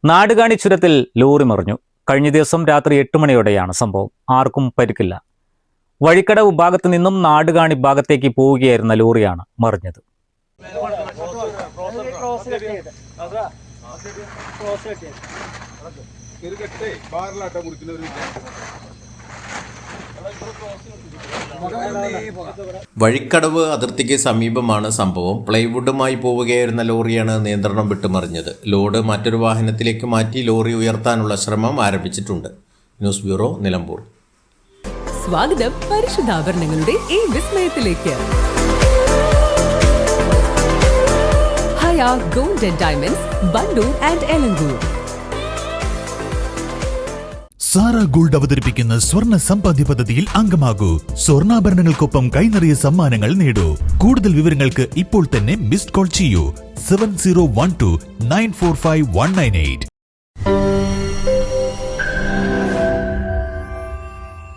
നാടുകാണി ചുരത്തിൽ ലോറി മറിഞ്ഞു. കഴിഞ്ഞ ദിവസം രാത്രി 8 മണിയോടെയാണ് സംഭവം. ആർക്കും പരിക്കില്ല. വഴിക്കടവ് ഭാഗത്തു നിന്നും നാടുകാണി ഭാഗത്തേക്ക് പോവുകയായിരുന്ന ലോറിയാണ് മറിഞ്ഞത്. വഴിക്കടവ് അതിർത്തിക്ക് സമീപമാണ് സംഭവം. പ്ലൈവുഡുമായി പോവുകയായിരുന്ന ലോറിയാണ് നിയന്ത്രണം വിട്ടുമറിഞ്ഞത്. ലോഡ് മറ്റൊരു വാഹനത്തിലേക്ക് മാറ്റി ലോറി ഉയർത്താനുള്ള ശ്രമം ആരംഭിച്ചിട്ടുണ്ട്. News bureau, Nilambur. സ്വാഗതം പരിശുദ്ധാഭരണങ്ങളുടെ ഈ വിസ്മയത്തിലേക്ക്. Haya gold and diamonds, Vandoor and Elankur. Sara gold അവതരിപ്പിക്കുന്ന സ്വർണ്ണ സമ്പാദ്യ പദ്ധതിയിൽ അംഗമാകൂ. സ്വർണ്ണാഭരണങ്ങൾക്കൊപ്പം കൈനിറിയ സമ്മാനങ്ങൾ നേടൂ. കൂടുതൽ വിവരങ്ങൾക്ക് ഇപ്പോൾ തന്നെ മിസ്ഡ് കോൾ ചെയ്യൂ 7012 945 198.